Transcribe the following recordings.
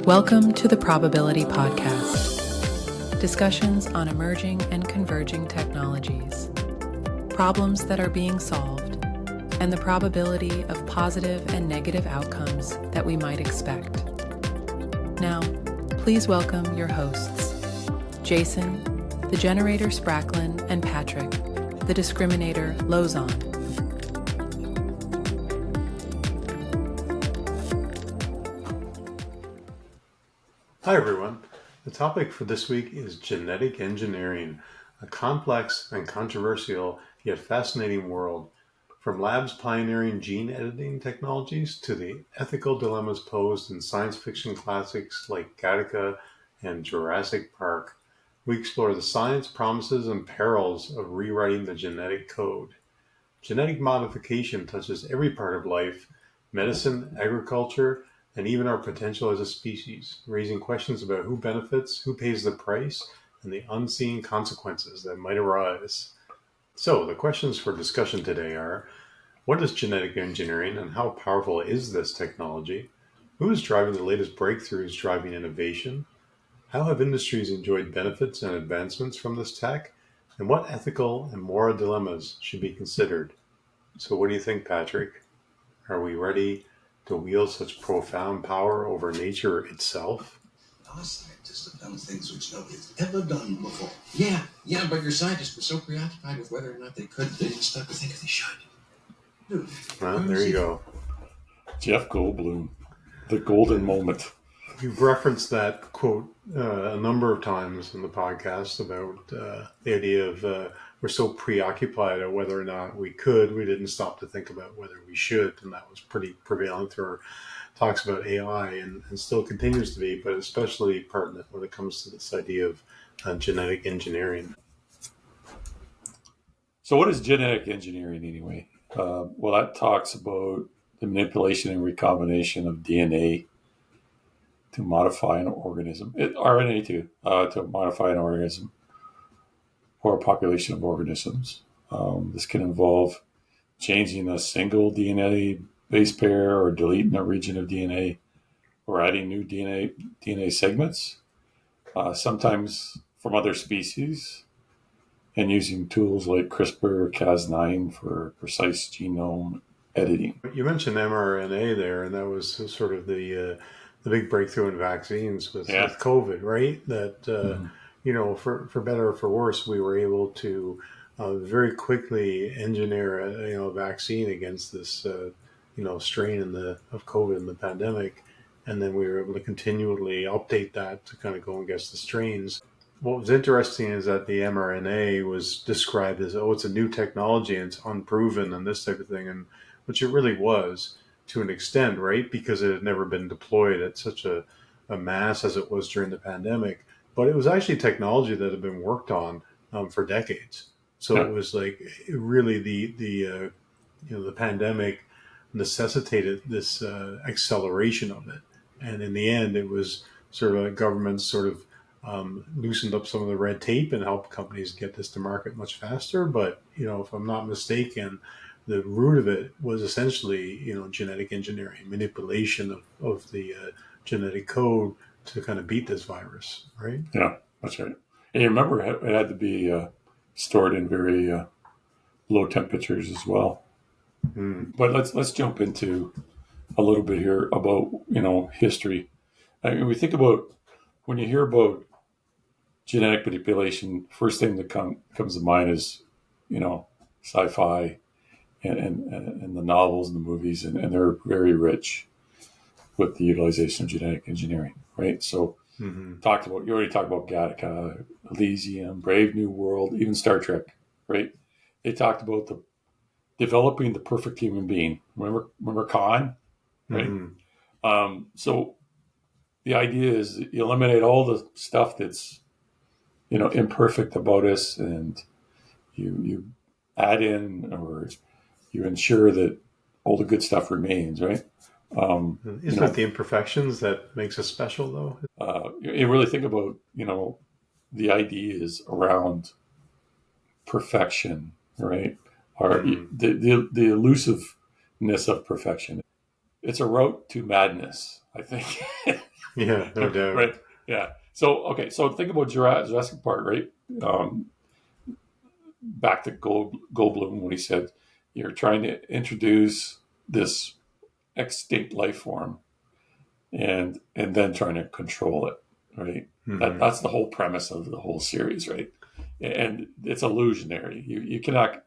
Welcome to the Probability Podcast. Discussions on emerging and converging technologies, problems that are being solved, and the probability of positive and negative outcomes that we might expect. Now, please welcome your hosts, Jason, the generator Spracklin, and Patrick, the discriminator Lozon. Hi everyone. The topic for this week is genetic engineering, a complex and controversial yet fascinating world. From labs pioneering gene editing technologies to the ethical dilemmas posed in science fiction classics like Gattaca and Jurassic Park, we explore the science, promises, and perils of rewriting the genetic code. Genetic modification touches every part of life, medicine, agriculture, and even our potential as a species, raising questions about who benefits, who pays the price, and the unseen consequences that might arise. So, the questions for discussion today are, what is genetic engineering and how powerful is this technology? Who is driving the latest breakthroughs driving innovation? How have industries enjoyed benefits and advancements from this tech? And what ethical and moral dilemmas should be considered? So what do you think, Patrick? Are we ready to wield such profound power over nature itself? Our scientists have done things which nobody's ever done before. Yeah, but your scientists were so preoccupied with whether or not they could, they didn't stop to think if they should. Dude, well, there you go. Jeff Goldblum, the golden moment. You've referenced that quote a number of times in the podcast about the idea of we're so preoccupied at whether or not we didn't stop to think about whether we should. And that was pretty prevalent through our talks about AI and still continues to be, but especially pertinent when it comes to this idea of genetic engineering. So what is genetic engineering anyway? Well, that talks about the manipulation and recombination of DNA to modify an organism, RNA too, to modify an organism or a population of organisms. This can involve changing a single DNA base pair or deleting a region of DNA or adding new DNA segments, sometimes from other species, and using tools like CRISPR or Cas9 for precise genome editing. You mentioned mRNA there, and that was sort of the big breakthrough in vaccines with COVID, right? That, for better or for worse, we were able to very quickly engineer a vaccine against this, strain of COVID in the pandemic. And then we were able to continually update that to kind of go against the strains. What was interesting is that the mRNA was described as, it's a new technology and it's unproven and this type of thing, and which it really was to an extent, right? Because it had never been deployed at such a mass as it was during the pandemic. But it was actually technology that had been worked on for decades. So It was like really the pandemic necessitated this acceleration of it. And in the end, it was sort of governments sort of loosened up some of the red tape and helped companies get this to market much faster. But, if I'm not mistaken, the root of it was essentially, genetic engineering, manipulation of the genetic code to kind of beat this virus, right? Yeah, that's right. And you remember it had to be stored in very low temperatures as well. But let's jump into a little bit here about history. I mean, we think about when you hear about genetic manipulation, first thing that comes to mind is sci-fi and the novels and the movies, and they're very rich with the utilization of genetic engineering, right? So you already talked about Gattaca, Elysium, Brave New World, even Star Trek, right? They talked about developing the perfect human being. Remember Khan, right? So the idea is you eliminate all the stuff that's imperfect about us, and you add in or you ensure that all the good stuff remains, right? Isn't it the imperfections that makes us special, though? You really think about, the ideas around perfection, right? Or the elusiveness of perfection. It's a route to madness, I think. Yeah, no doubt. Right? Yeah. So okay, so think about Jurassic Park, right? Um, Back to Goldblum when he said you're trying to introduce this extinct life form and then trying to control it, right? Mm-hmm. That's the whole premise of the whole series, right? And it's illusionary. You cannot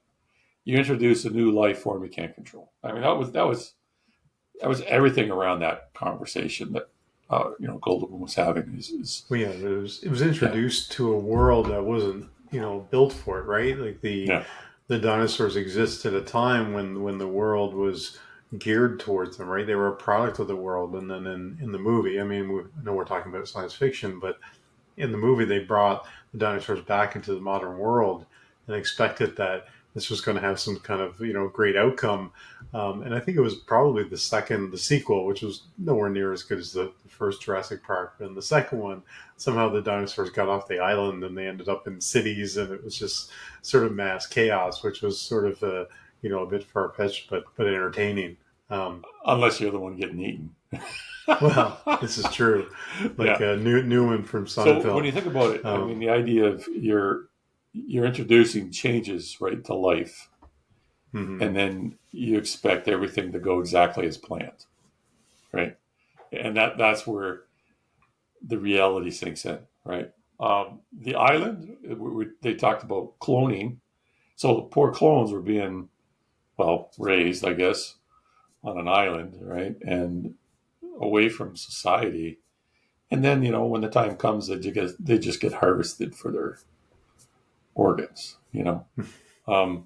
you introduce a new life form you can't control. I mean that was everything around that conversation that Goldblum was having Well, yeah, it was yeah, introduced to a world that wasn't built for it, right? Like yeah, the dinosaurs exist at a time when the world was geared towards them, right? They were a product of the world, and then in the movie, I mean, I know we're talking about science fiction, but in the movie they brought the dinosaurs back into the modern world and expected that this was going to have some kind of great outcome, and I think it was probably the sequel, which was nowhere near as good as the first Jurassic Park. And the second one, somehow the dinosaurs got off the island and they ended up in cities, and it was just sort of mass chaos, which was sort of a bit far fetched, but entertaining. Um, unless you're the one getting eaten. well, this is true. Like Yeah. Newman from So when Seinfeld. you think about it, I mean, Um, the idea of you're introducing changes right to life, mhm. and then you expect everything to go exactly as planned, right? And that's where the reality sinks in, right? The island, they talked about cloning, so the poor clones were being raised, I guess, on an island, right, and away from society. And then when the time comes, they just get harvested for their organs.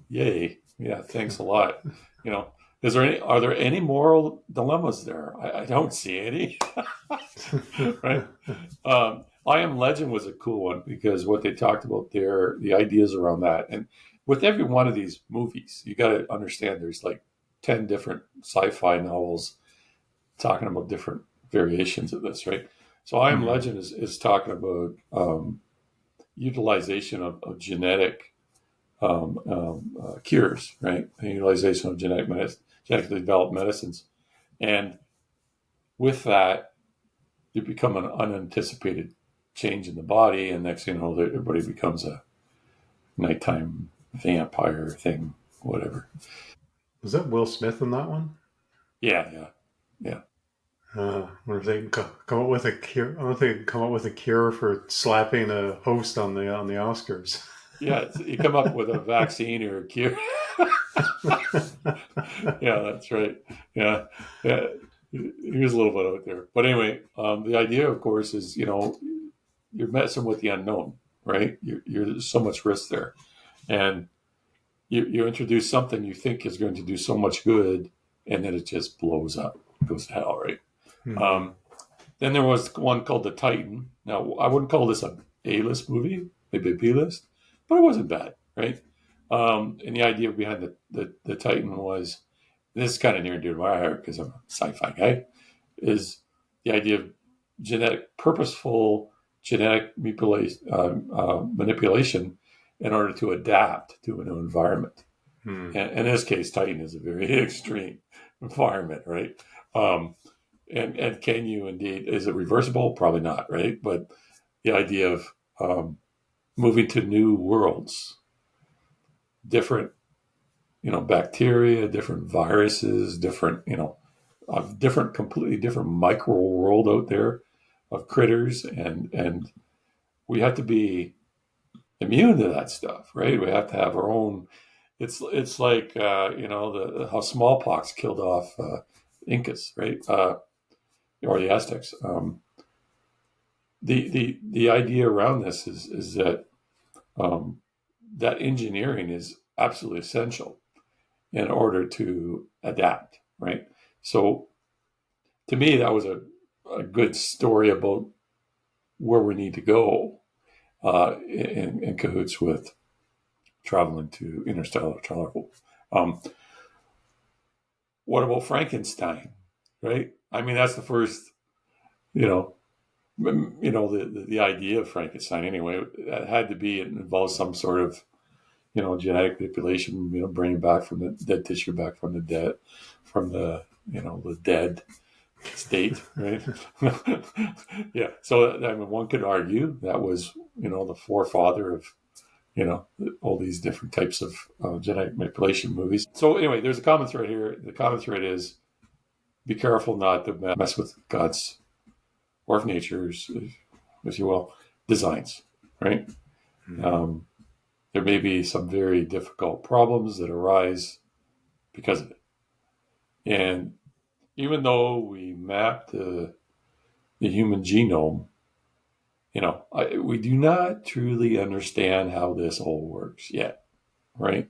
Yay, yeah, thanks a lot. You know, are there any moral dilemmas there? I don't see any. Right? I Am Legend was a cool one because what they talked about there, the ideas around that, and with every one of these movies, you got to understand there's like 10 different sci-fi novels talking about different variations of this, right? So I Am Mhm. Legend is talking about utilization of genetic cures, right? And utilization of genetically developed medicines. And with that, you become an unanticipated change in the body. And next thing you know, everybody becomes a nighttime vampire thing, whatever. Was that Will Smith in that one? Yeah, yeah, yeah. I wonder if they can come up with a cure. I wonder if they can come up with a cure for slapping a host on the Oscars. Yeah, you come up with a vaccine or a cure. Yeah, that's right. Yeah, yeah. He was a little bit out there, but anyway, the idea, of course, is you're messing with the unknown, right? There's so much risk there, and you introduce something you think is going to do so much good, and then it just blows up, goes to hell, right? Hmm. Um, then there was one called The Titan. Now, I wouldn't call this a A-list movie, maybe a B-list, but it wasn't bad, right? And the idea behind the Titan was, this is kind of near and dear to my heart because I'm a sci-fi guy, is the idea of purposeful genetic manipulation in order to adapt to a new environment. Hmm. And in this case, Titan is a very extreme environment, right? Um, and can you indeed, is it reversible? Probably not, right? But the idea of moving to new worlds, different, bacteria, different viruses, different, completely different micro world out there of critters, and we have to be immune to that stuff, right? We have to have our own. It's like how smallpox killed off Incas, right? Or the Aztecs. The idea around this is that that engineering is absolutely essential in order to adapt, right? So to me, that was a good story about where we need to go in cahoots with traveling to interstellar travel. Um, what about Frankenstein, right? I mean, that's the first, you know, the idea of Frankenstein anyway. That had to be, it involves some sort of genetic manipulation, bringing back from the dead tissue back from the dead, from the dead, state, right? Yeah. So I mean, one could argue that was, the forefather of, all these different types of genetic manipulation movies. So anyway, there's a common thread here. The common thread is be careful not to mess with God's, or of nature's, if you will, designs, right? Mm-hmm. There may be some very difficult problems that arise because of it. And even though we map the human genome, we do not truly understand how this all works yet, right?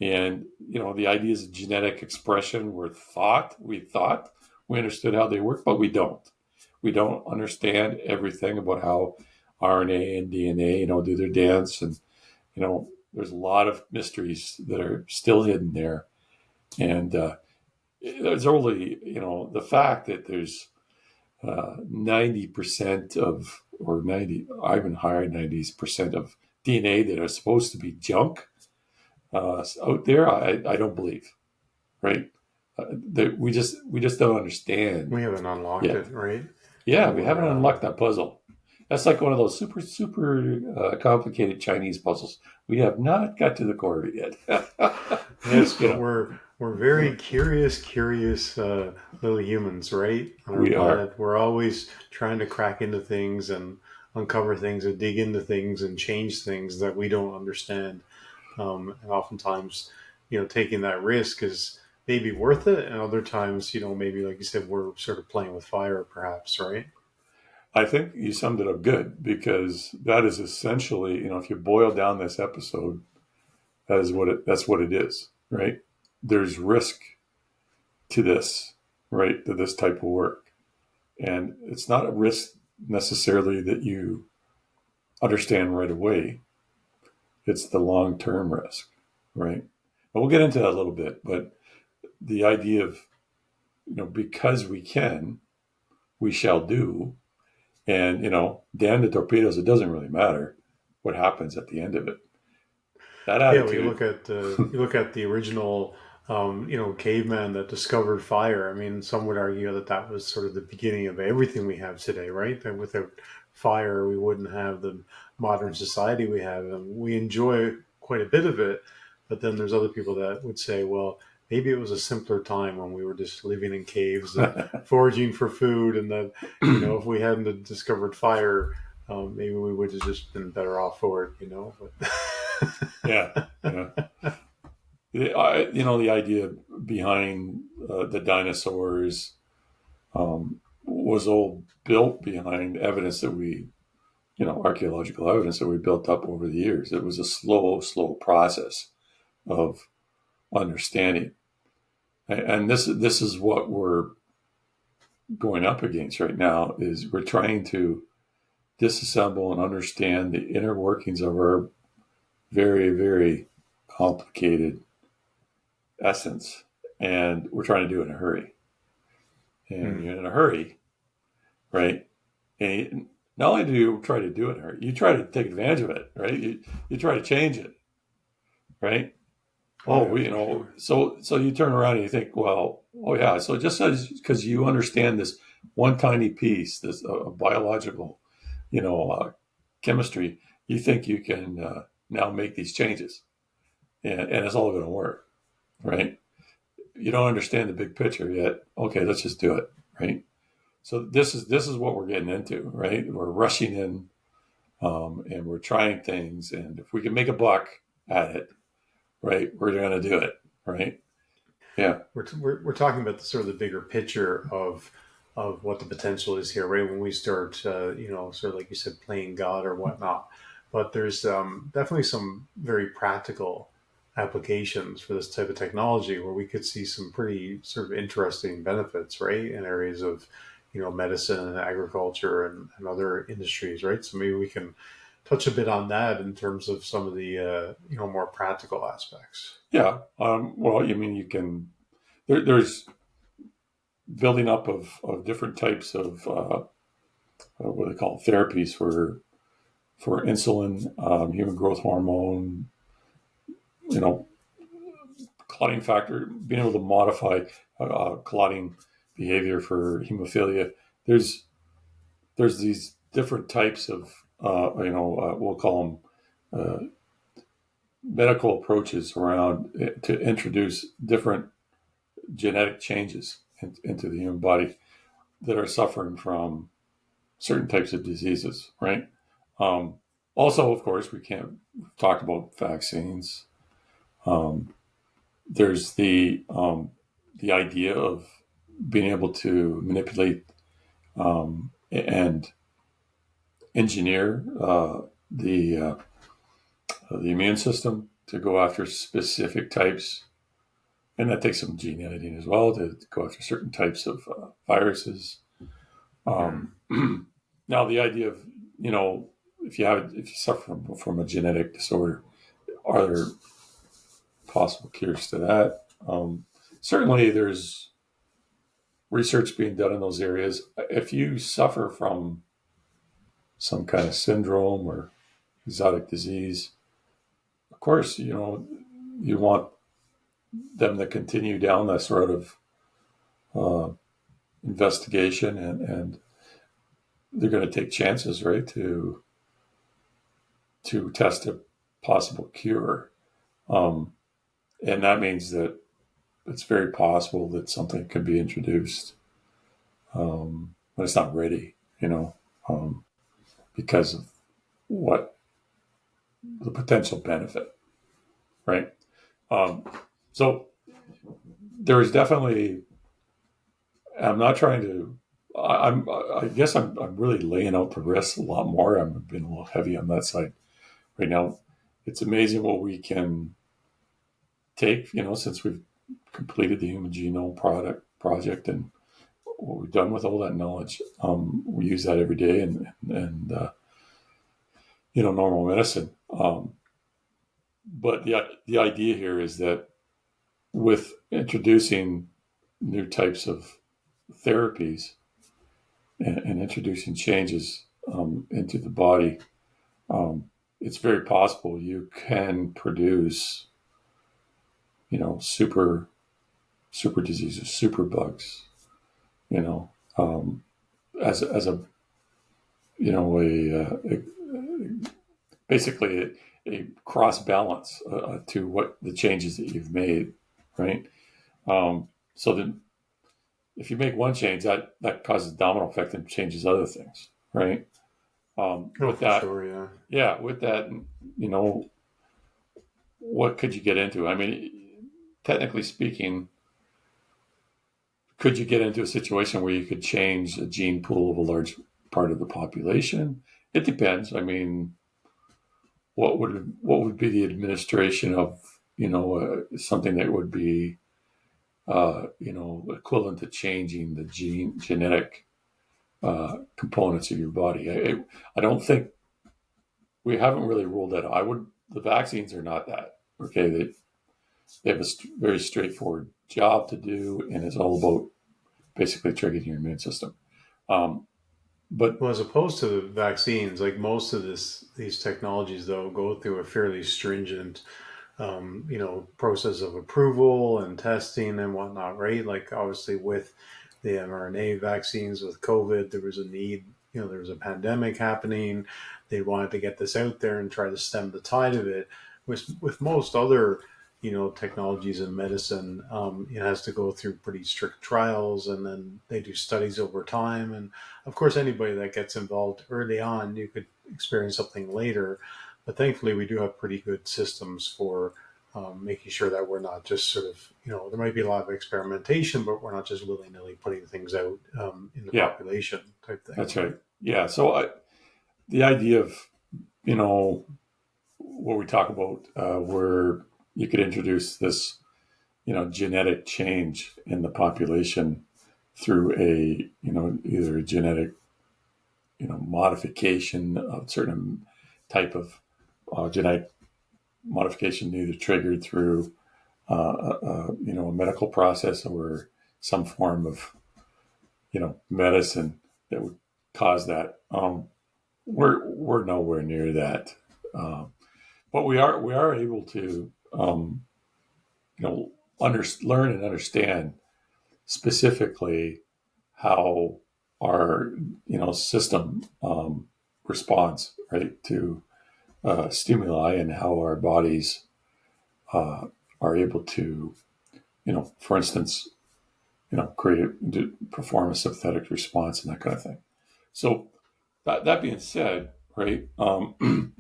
And, the ideas of genetic expression we thought we understood how they work, but we don't. We don't understand everything about how RNA and DNA, do their dance. And, there's a lot of mysteries that are still hidden there. And there's only, the fact that there's 90% of, or 90, even higher 90% of DNA that are supposed to be junk out there, I don't believe, right? We just don't understand. We haven't unlocked it, right? Yeah, we haven't unlocked that puzzle. That's like one of those super, super complicated Chinese puzzles. We have not got to the core of it yet. Yes, but we're very curious little humans, right? We are. We're always trying to crack into things and uncover things and dig into things and change things that we don't understand. And oftentimes, taking that risk is maybe worth it. And other times, maybe like you said, we're sort of playing with fire, perhaps, right? I think you summed it up good, because that is essentially, if you boil down this episode, that's what it is, right? There's risk to this, right? To this type of work. And it's not a risk necessarily that you understand right away. It's the long-term risk, right? And we'll get into that a little bit, but the idea of, because we can, we shall do. And, damn the torpedoes, it doesn't really matter what happens at the end of it. That attitude. Yeah, you look at the original, caveman that discovered fire. I mean, some would argue that was sort of the beginning of everything we have today, right? That without fire, we wouldn't have the modern society we have, and we enjoy quite a bit of it. But then there's other people that would say, well, maybe it was a simpler time when we were just living in caves and foraging for food, and that if we hadn't discovered fire, maybe we would have just been better off for it, But yeah. The idea behind the dinosaurs was all built behind evidence that archaeological evidence that we built up over the years. It was a slow process of understanding. And this is what we're going up against right now, is we're trying to disassemble and understand the inner workings of our very, very complicated essence. And we're trying to do it in a hurry. And you're in a hurry, right? And not only do you try to do it in a hurry, you try to take advantage of it, right? You try to change it, right? So you turn around and you think, well, so just because you understand this one tiny piece, this biological, chemistry, you think you can now make these changes, and it's all going to work, right? You don't understand the big picture yet. Okay, let's just do it, right? So this is what we're getting into, right? We're rushing in, and we're trying things, and if we can make a buck at it, right, we're going to do it, right? Yeah, we're talking about the sort of the bigger picture of what the potential is here, right? When we start, sort of like you said, playing God or whatnot. But there's definitely some very practical applications for this type of technology where we could see some pretty sort of interesting benefits, right, in areas of medicine and agriculture and other industries, right? So maybe we can touch a bit on that in terms of some of the more practical aspects. Yeah. Well, you can. There's building up of different types of what they call therapies for insulin, human growth hormone, clotting factor, being able to modify clotting behavior for hemophilia. There's these different types of we'll call them medical approaches around to introduce different genetic changes into the human body that are suffering from certain types of diseases, right? Also, of course, we can't talk about vaccines. There's the idea of being able to manipulate and engineer the immune system to go after specific types, and that takes some gene editing as well to go after certain types of viruses. Now, the idea of if you suffer from a genetic disorder, are there possible cures to that? Certainly, there's research being done in those areas. If you suffer from some kind of syndrome or exotic disease, of course, you want them to continue down that sort of investigation, and they're going to take chances, right, to test a possible cure. And that means that it's very possible that something could be introduced, but it's not ready, because of what the potential benefit, right? So there is definitely. I'm not trying to. I guess I'm really laying out the risks a lot more. I'm being a little heavy on that side right now. It's amazing what we can take, since we've completed the Human Genome project and what we've done with all that knowledge. We use that every day and normal medicine. But the idea here is that with introducing new types of therapies and introducing changes into the body, it's very possible you can produce, super diseases, super bugs, as a basically a cross balance to what the changes that you've made, right? So then, if you make one change, that causes a domino effect and changes other things, right? With that, sure, yeah. With that, what could you get into? I mean, technically speaking, could you get into a situation where you could change a gene pool of a large part of the population? It depends. I mean, what would be the administration of something that would be equivalent to changing the genetic components of your body? I don't think we haven't really ruled that out. The vaccines are not that. Okay, they have a very straightforward job to do, and it's all about basically triggering your immune system. But as opposed to the vaccines, like most of these technologies, though, go through a fairly stringent, process of approval and testing and whatnot, right? Like obviously with the mRNA vaccines with COVID, there was a need. There was a pandemic happening. They wanted to get this out there and try to stem the tide of it. With most other technologies in medicine, it has to go through pretty strict trials, and then they do studies over time. And of course, anybody that gets involved early on, you could experience something later. But thankfully, we do have pretty good systems for making sure that we're not just sort of, there might be a lot of experimentation, but we're not just willy-nilly putting things out in the population type thing. That's right. Yeah. So the idea of, what we talk about, where you could introduce this, genetic change in the population through either a genetic, modification of certain type of genetic modification, either triggered through, a medical process or some form of, medicine that would cause that. We're nowhere near that. But we are able to, learn and understand specifically how our system responds, right, to stimuli, and how our bodies are able to, for instance, perform a sympathetic response and that kind of thing. So that being said, right, I'm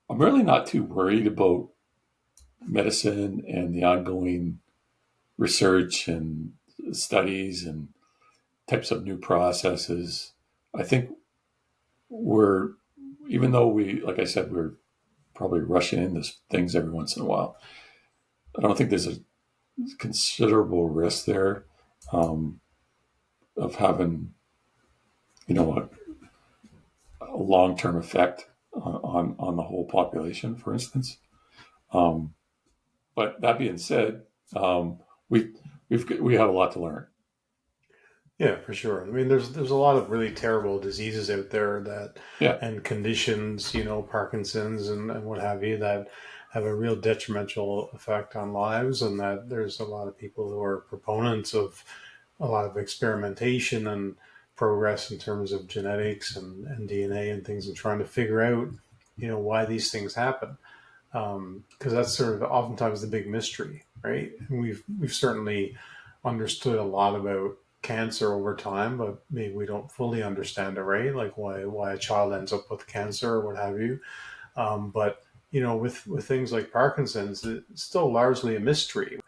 really not too worried about medicine and the ongoing research and studies and types of new processes. I think even though like I said, we're probably rushing into things every once in a while, I don't think there's a considerable risk there of having, a long-term effect on the whole population, for instance. But that being said, we have a lot to learn. Yeah, for sure. I mean, there's a lot of really terrible diseases out there Yeah. and conditions, Parkinson's and what have you, that have a real detrimental effect on lives, and that there's a lot of people who are proponents of a lot of experimentation and progress in terms of genetics and DNA and things, and trying to figure out, why these things happen. Because that's sort of oftentimes the big mystery, right? And we've certainly understood a lot about cancer over time, but maybe we don't fully understand it, right? Like why a child ends up with cancer or what have you. But with things like Parkinson's, it's still largely a mystery.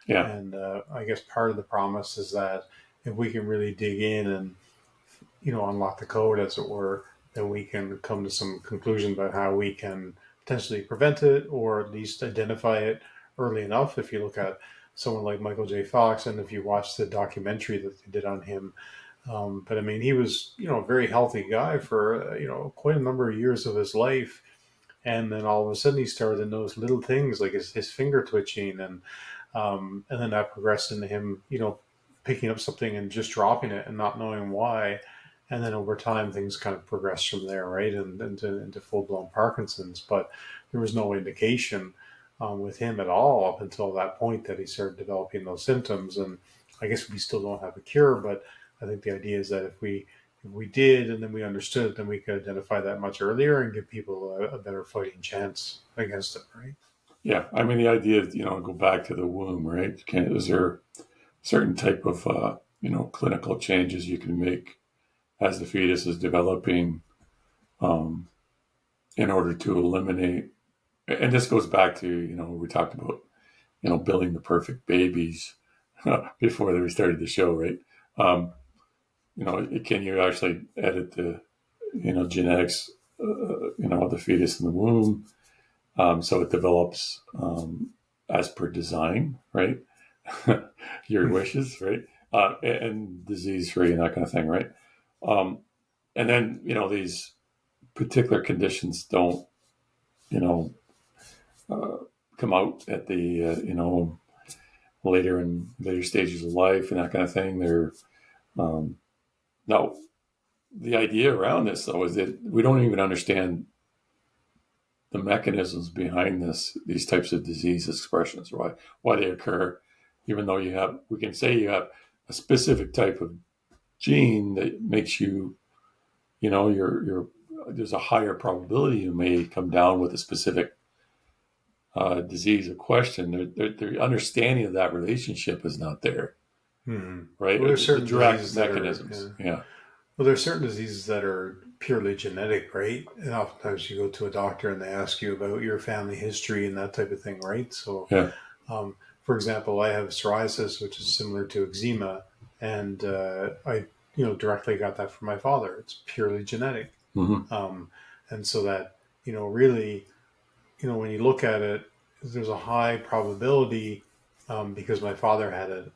Yeah. And I guess part of the promise is that if we can really dig in and unlock the code, as it were, then we can come to some conclusion about how we can potentially prevent it, or at least identify it early enough. If you look at someone like Michael J. Fox, and if you watch the documentary that they did on him, but I mean, he was a very healthy guy for quite a number of years of his life, and then all of a sudden he started to notice little things like his finger twitching, and then that progressed into him picking up something and just dropping it and not knowing why. And then over time, things kind of progressed from there, right, and into full-blown Parkinson's. But there was no indication with him at all up until that point that he started developing those symptoms. And I guess we still don't have a cure, but I think the idea is that if we did, and then we understood, then we could identify that much earlier and give people a better fighting chance against it, right? Yeah, I mean, the idea is, go back to the womb, right? Is there certain type of, clinical changes you can make as the fetus is developing, in order to eliminate, and this goes back to, we talked about, building the perfect babies before we started the show, right? Can you actually edit the, genetics, of the fetus in the womb, so it develops as per design, right? Your wishes, right? And disease free and that kind of thing, right? And then, these particular conditions don't, come out at the, later stages of life and that kind of thing. They're, now, the idea around this, though, is that we don't even understand the mechanisms behind these types of disease expressions, why they occur, even though we can say you have a specific type of gene that makes you, there's a higher probability you may come down with a specific disease or question. The understanding of that relationship is not there, right? Well, there's certain direct mechanisms. Yeah. Well, there's certain diseases that are purely genetic, right? And oftentimes you go to a doctor and they ask you about your family history and that type of thing, right? So, yeah. For example, I have psoriasis, which is similar to eczema, and I, directly got that from my father. It's purely genetic, and so that really, when you look at it, there's a high probability because my father had it,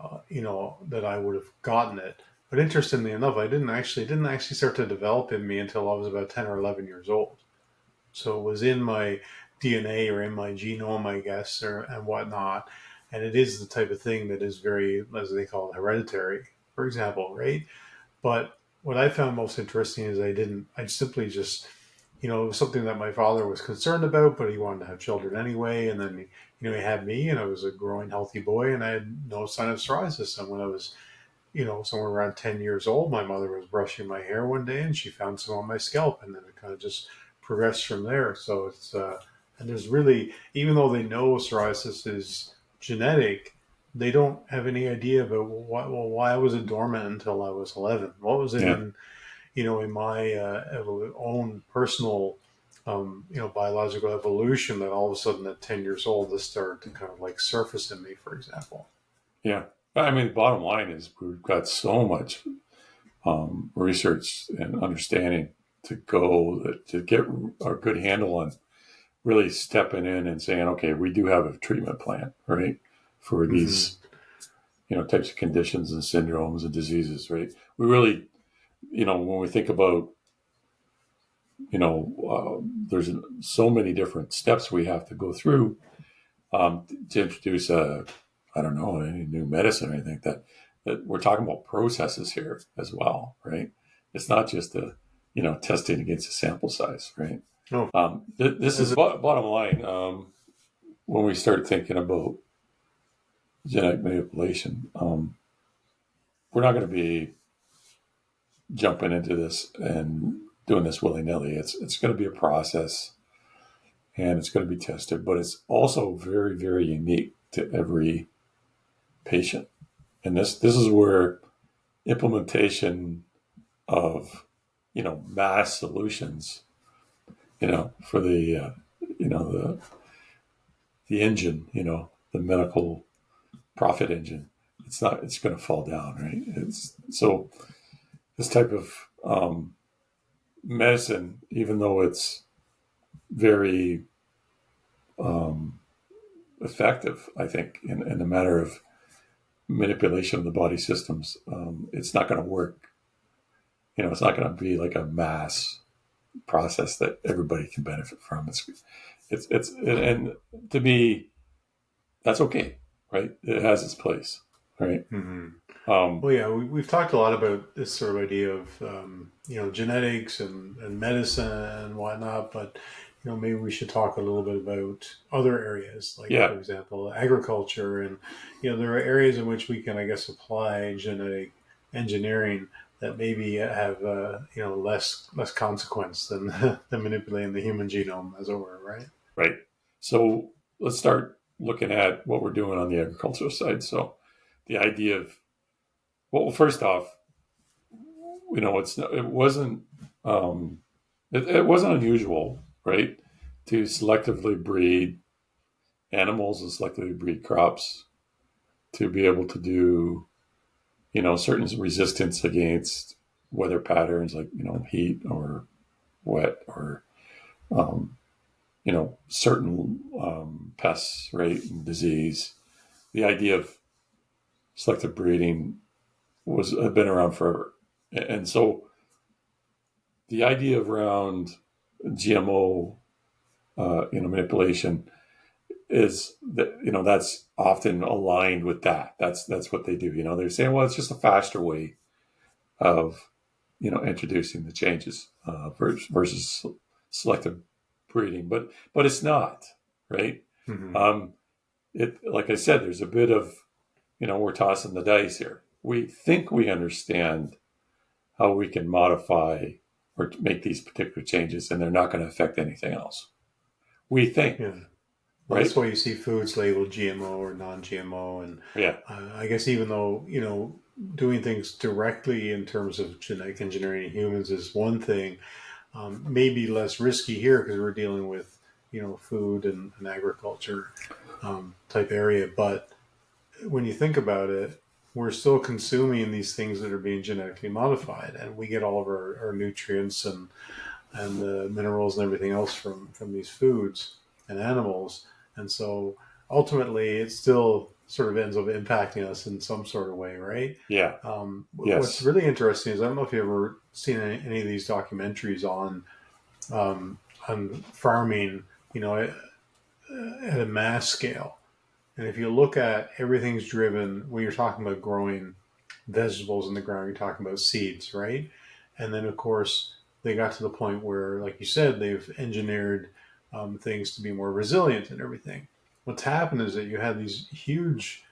that I would have gotten it. But interestingly enough, I didn't actually start to develop in me until I was about 10 or 11 years old. So it was in my DNA or in my genome, I guess, and whatnot. And it is the type of thing that is very, as they call it, hereditary, for example, right? But what I found most interesting is I simply just, it was something that my father was concerned about, but he wanted to have children anyway. And then, he had me, and I was a growing, healthy boy, and I had no sign of psoriasis. And when I was somewhere around 10 years old, my mother was brushing my hair one day and she found some on my scalp, and then it kind of just progressed from there. So and there's really, even though they know psoriasis is genetic, they don't have any idea about why was it dormant until I was 11? What was it Yeah. in my own personal, biological evolution that all of a sudden at 10 years old, this started to kind of like surface in me, for example. Yeah. I mean, the bottom line is we've got so much research and understanding to get a good handle on really stepping in and saying, okay, we do have a treatment plan, right, for these, types of conditions and syndromes and diseases, right? We really, when we think about, there's so many different steps we have to go through to introduce I don't know, any new medicine or anything that we're talking about processes here as well, right? It's not just testing against a sample size, right? No. This is bottom line. When we start thinking about genetic manipulation, we're not going to be jumping into this and doing this willy-nilly. It's going to be a process, and it's going to be tested, but it's also very, very unique to every patient. And this is where implementation of mass solutions, for the engine, the medical profit engine, it's going to fall down, right? It's so this type of medicine, even though it's very effective, I think, in the matter of manipulation of the body systems, it's not going to work. It's not going to be like a mass process that everybody can benefit from. And to me, that's okay, right? It has its place, right? Mm-hmm. Well, yeah, we've talked a lot about this sort of idea of genetics and medicine and whatnot, but maybe we should talk a little bit about other areas, like for example, agriculture, and there are areas in which we can, I guess, apply genetic engineering that maybe have less consequence than than manipulating the human genome, as it were, right? Right. So let's start looking at what we're doing on the agricultural side. So the idea of, well, first off, it wasn't unusual, right, to selectively breed animals and selectively breed crops to be able to do certain resistance against weather patterns like heat or wet or certain pests, right, and disease. The idea of selective breeding had been around forever, and so the idea around GMO, manipulation is that that's often aligned with that. That's what they do. They're saying, well, it's just a faster way of introducing the changes versus selective breeding, but it's not, right. Mm-hmm. It, like I said, there's a bit of we're tossing the dice here. We think we understand how we can modify or make these particular changes, and they're not going to affect anything else. We think. Yeah. Well, right? That's why you see foods labeled GMO or non-GMO, and I guess even though doing things directly in terms of genetic engineering in humans is one thing, maybe less risky here because we're dealing with food and agriculture type area. But when you think about it, we're still consuming these things that are being genetically modified, and we get all of our nutrients and the minerals and everything else from these foods and animals. And so ultimately it still sort of ends up impacting us in some sort of way, right? Yeah. Yes. What's really interesting is, I don't know if you've ever seen any of these documentaries on farming, at a mass scale. And if you look at everything's driven, when you're talking about growing vegetables in the ground, you're talking about seeds, right? And then of course they got to the point where, like you said, they've engineered things to be more resilient and everything. What's happened is that you have these huge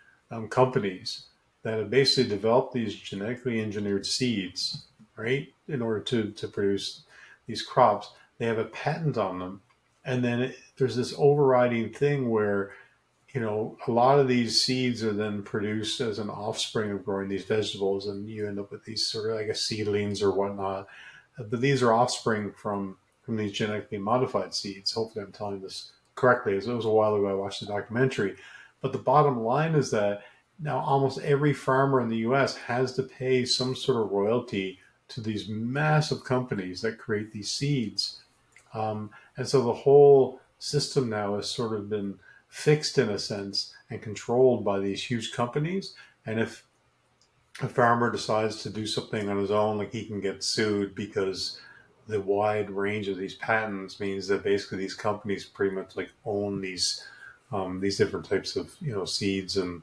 companies that have basically developed these genetically engineered seeds, right, in order to produce these crops. They have a patent on them. And then there's this overriding thing where, a lot of these seeds are then produced as an offspring of growing these vegetables, and you end up with these sort of, I guess, seedlings or whatnot. But these are offspring from these genetically modified seeds. Hopefully, I'm telling this correctly. As it was a while ago, I watched the documentary. But the bottom line is that now almost every farmer in the U.S. has to pay some sort of royalty to these massive companies that create these seeds. And so the whole system now has sort of been fixed in a sense and controlled by these huge companies. And if a farmer decides to do something on his own, like, he can get sued because the wide range of these patents means that basically these companies pretty much like own these different types of seeds, and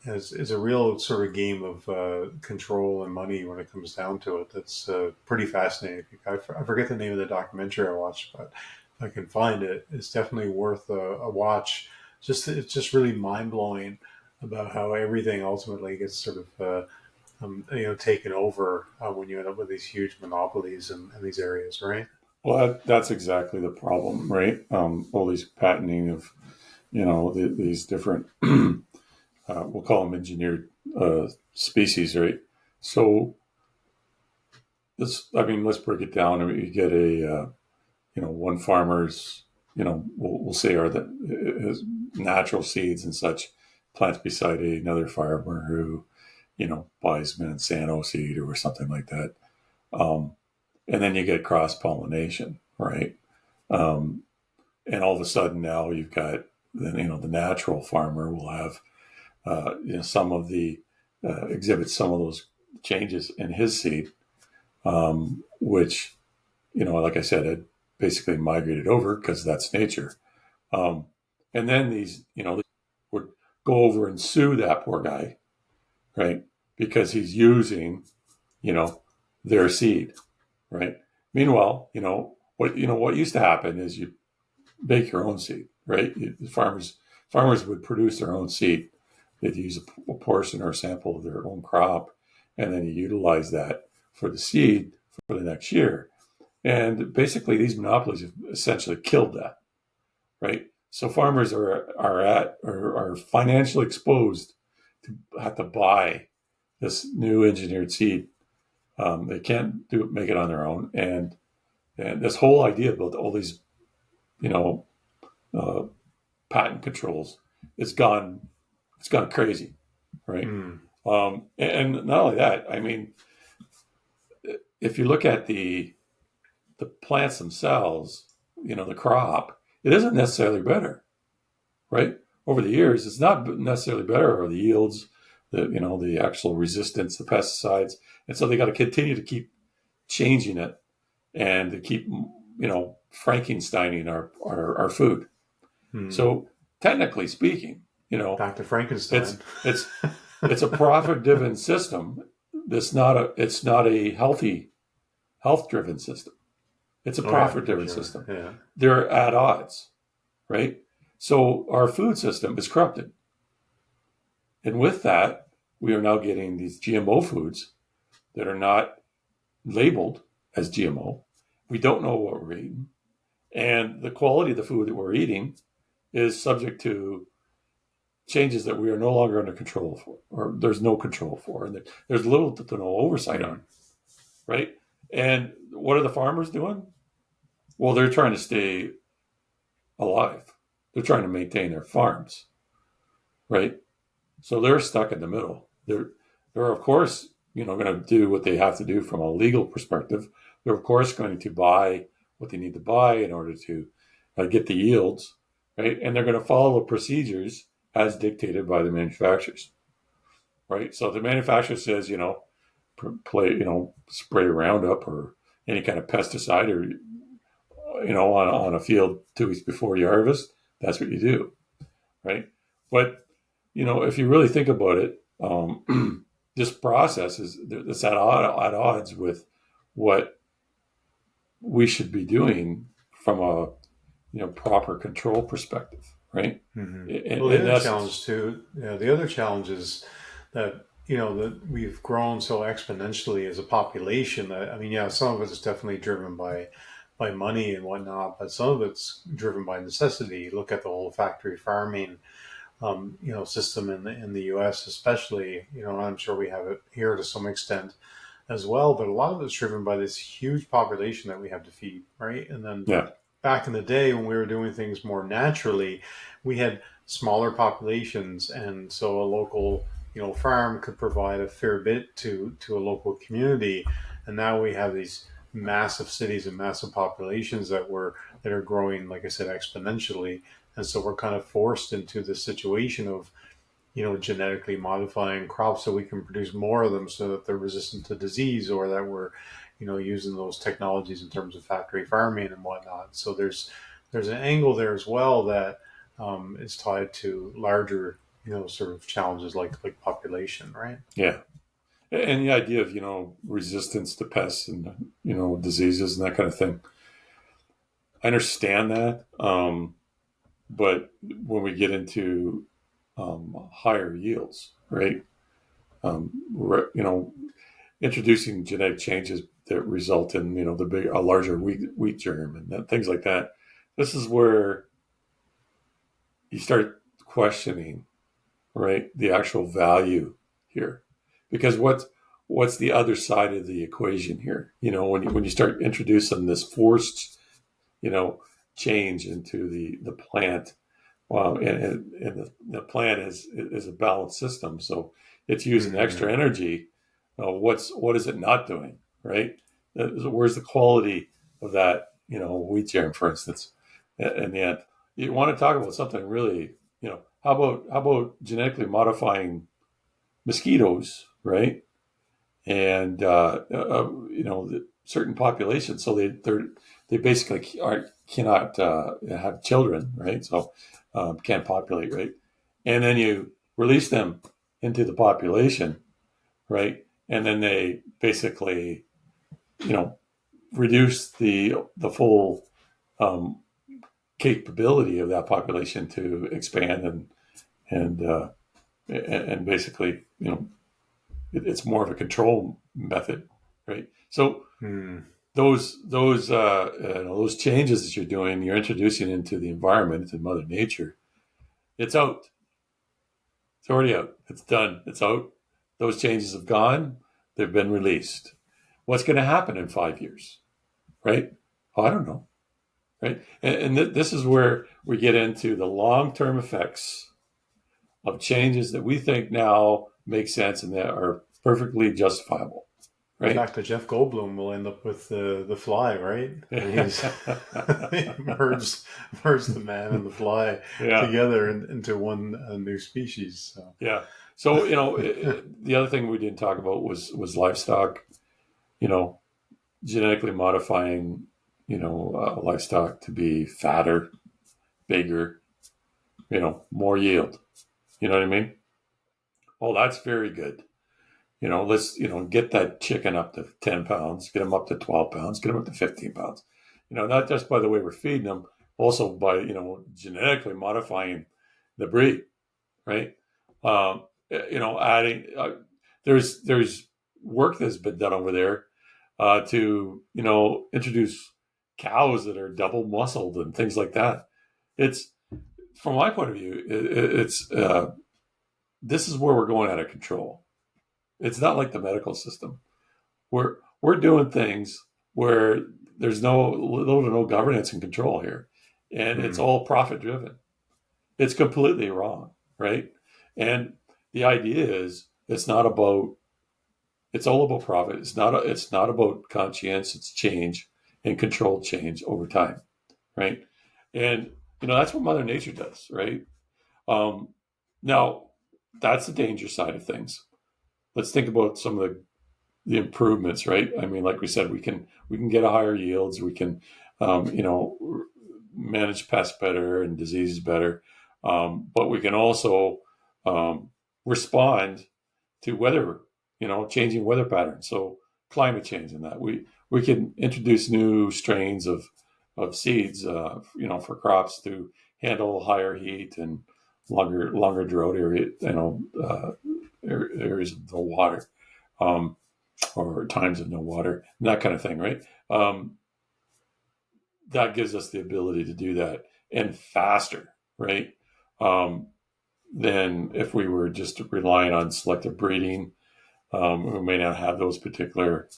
it's a real sort of game of control and money when it comes down to it. That's pretty fascinating. I forget the name of the documentary I watched, but if I can find it, it's definitely worth a watch. It's just really mind blowing about how everything ultimately gets sort of taken over when you end up with these huge monopolies in these areas, right? Well, that's exactly the problem, right? All these patenting of, these different, we'll call them engineered species, right? So let's break it down. I mean, you get one farmer's, we'll say are his natural seeds and such plants beside another farmer who, buys Monsanto seed or something like that. And then you get cross pollination, right? And all of a sudden now you've got the natural farmer will have some of the exhibit some of those changes in his seed, which like I said, it basically migrated over because that's nature. And then these would go over and sue that poor guy, right? Because he's using their seed, right? Meanwhile, what used to happen is you make your own seed, right? Farmers would produce their own seed. They'd use a portion or a sample of their own crop, and then you utilize that for the seed for the next year. And basically, these monopolies have essentially killed that, right? So farmers are financially exposed to have to buy this new engineered seed. They can't make it on their own, and this whole idea about all these, uh, patent controls, it's gone crazy, right? And not only that, I mean, if you look at the plants themselves, the crop, it isn't necessarily better, right? Over the years, it's not necessarily better, or the yields, the actual resistance, the pesticides, and so they got to continue to keep changing it and to keep, Frankensteining our food. So technically speaking, Dr. Frankenstein. it's a profit-driven system. It's not a health-driven system. It's a profit-driven system. Yeah. They're at odds, right? So our food system is corrupted. And with that, we are now getting these GMO foods that are not labeled as GMO. We don't know what we're eating. And the quality of the food that we're eating is subject to changes that we are no longer under control for, or there's no control for, and there's little to no oversight on, right? And what are the farmers doing? Well, they're trying to stay alive. They're trying to maintain their farms, right? So they're stuck in the middle. They're of course, going to do what they have to do from a legal perspective. They're of course going to buy what they need to buy in order to get the yields, right? And they're going to follow the procedures as dictated by the manufacturers, right? So if the manufacturer says, spray Roundup or any kind of pesticide, or on a field 2 weeks before you harvest, that's what you do, right? But if you really think about it, this process it's at odds with what we should be doing from a proper control perspective, right? Mm-hmm. Well, the other challenge too. The other challenge is that that we've grown so exponentially as a population that, I mean, yeah, some of it is definitely driven by money and whatnot, but some of it's driven by necessity. Look at the whole factory farming, system in the U.S. especially. I'm sure we have it here to some extent as well, but a lot of it's driven by this huge population that we have to feed, right? And then Yeah. back in the day when we were doing things more naturally, we had smaller populations, and so a local farm could provide a fair bit to a local community. And now we have these massive cities and massive populations that are growing, like I said, exponentially. And so we're kind of forced into this situation of genetically modifying crops so we can produce more of them so that they're resistant to disease, or that we're using those technologies in terms of factory farming and whatnot. So there's an angle there as well that is tied to larger sort of challenges like population, right? Yeah. And the idea of, resistance to pests and, diseases and that kind of thing. I understand that. But when we get into higher yields, right? Introducing genetic changes that result in, a larger wheat germ and things like that. This is where you start questioning, right, the actual value here, because what's the other side of the equation here? When you start introducing this forced, change into the plant, and the plant is a balanced system, so it's using extra energy. What is it not doing, right? Where's the quality of that, wheat germ, for instance? In the end, you want to talk about something really, how about genetically modifying mosquitoes, right? And certain populations, so they basically cannot have children, right? So can't populate, right? And then you release them into the population, right? And then they basically, reduce the full capability of that population to expand and basically, it's more of a control method, right? So those changes that you're doing, you're introducing into the environment, into Mother Nature. It's out. It's already out. It's done. It's out. Those changes have gone. They've been released. What's going to happen in 5 years, right? Oh, I don't know, right? And this is where we get into the long-term effects of changes that we think now make sense and that are perfectly justifiable. Right. In fact, Jeff Goldblum will end up with the fly, right? He's merged the man and the fly together into one new species. So. Yeah. So the other thing we didn't talk about was livestock. Genetically modifying livestock to be fatter, bigger, more yield. You know what I mean? Oh, that's very good. Let's, get that chicken up to 10 pounds, get them up to 12 pounds, get them up to 15 pounds. Not just by the way we're feeding them, also by, genetically modifying the breed, right? Adding, there's work that's been done over there to, introduce cows that are double muscled and things like that. It's, from my point of view, this is where we're going out of control. It's not like the medical system. We're doing things where there's little to no governance and control here, and it's all profit driven. It's completely wrong, right? And the idea is it's all about profit. It's not about conscientious change and controlled change over time, right? And that's what Mother Nature does, right? Now that's the danger side of things. Let's think about some of the improvements, right? I mean, like we said, we can get a higher yields. We can, manage pests better and diseases better. But we can also respond to weather, changing weather patterns. So climate change and that we can introduce new strains of seeds, for crops to handle higher heat and longer drought area, areas of no water, or times of no water, and that kind of thing, right? That gives us the ability to do that and faster, right? Than if we were just relying on selective breeding. We may not have those particular,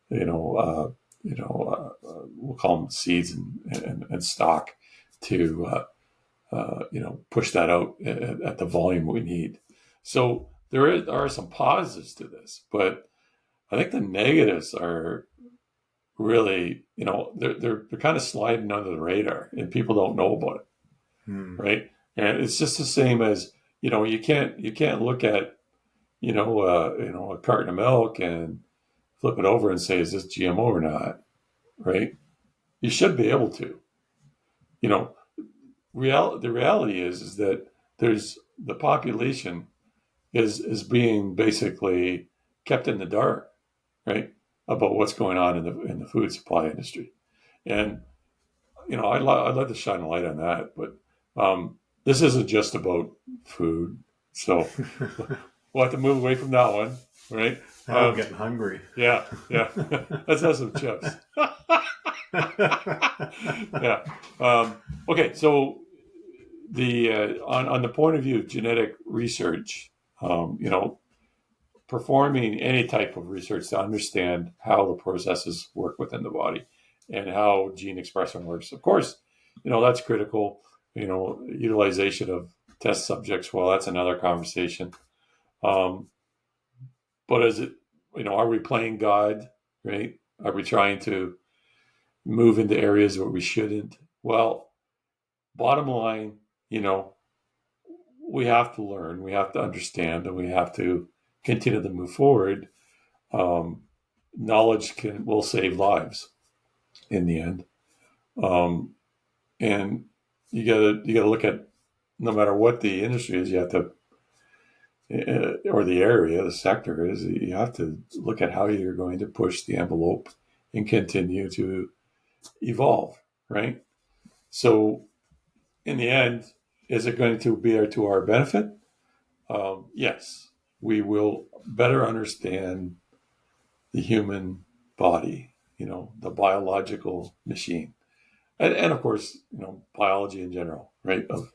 we'll call them seeds and stock to, push that out at the volume we need. So there are some positives to this, but I think the negatives are really, they're kind of sliding under the radar and people don't know about it, right? And it's just the same as, you can't look at, a carton of milk and flip it over and say, is this GMO or not? Right? You should be able to. The reality is that there's the population is being basically kept in the dark, right, about what's going on in the food supply industry, and I'd like to shine a light on that, but this isn't just about food, so we'll have to move away from that one, right? I'm getting hungry. Yeah. Let's have some chips. Yeah. Okay. So on the point of view of genetic research, performing any type of research to understand how the processes work within the body and how gene expression works. Of course, that's critical. Utilization of test subjects. Well, that's another conversation. But is it, are we playing God, right? Are we trying to move into areas where we shouldn't? Well, bottom line, we have to learn, we have to understand, and we have to continue to move forward. Knowledge will save lives in the end. And you gotta look at, no matter what the industry is, you have to, or the area, the sector is, you have to look at how you're going to push the envelope and continue to evolve, right? So in the end, is it going to be to our benefit? Yes, we will better understand the human body, the biological machine. And of course, biology in general, right? Of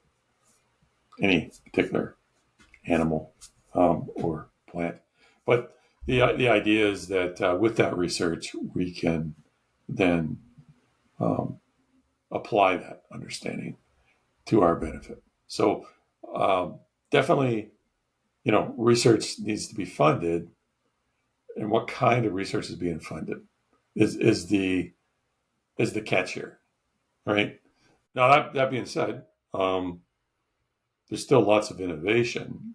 any particular animal or plant. But the idea is that with that research, we can then apply that understanding to our benefit. So definitely, research needs to be funded. And what kind of research is being funded is the catch here, right? Now that being said, there's still lots of innovation,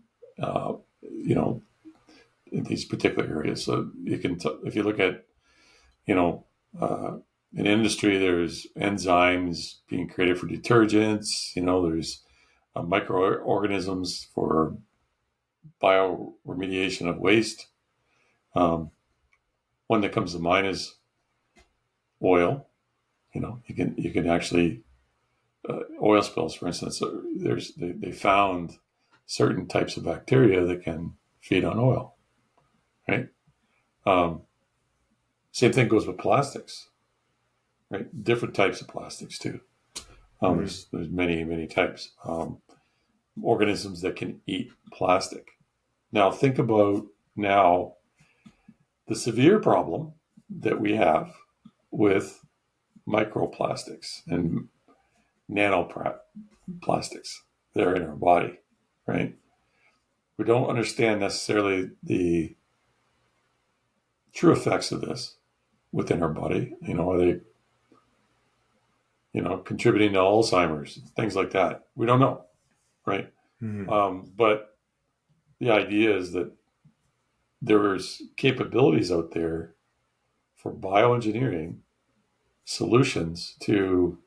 in these particular areas. So you can, if you look at, in industry, there's enzymes being created for detergents. There's microorganisms for bioremediation of waste. One that comes to mind is oil. You can actually oil spills, for instance. They found certain types of bacteria that can feed on oil, right? Same thing goes with plastics, right? Different types of plastics too. There's many types. Organisms that can eat plastic. Now think about the severe problem that we have with microplastics and nanoplastics that are in our body, right? We don't understand necessarily the true effects of this within our body. Are they, contributing to Alzheimer's, things like that? We don't know, right? But the idea is that there's capabilities out there for bioengineering solutions to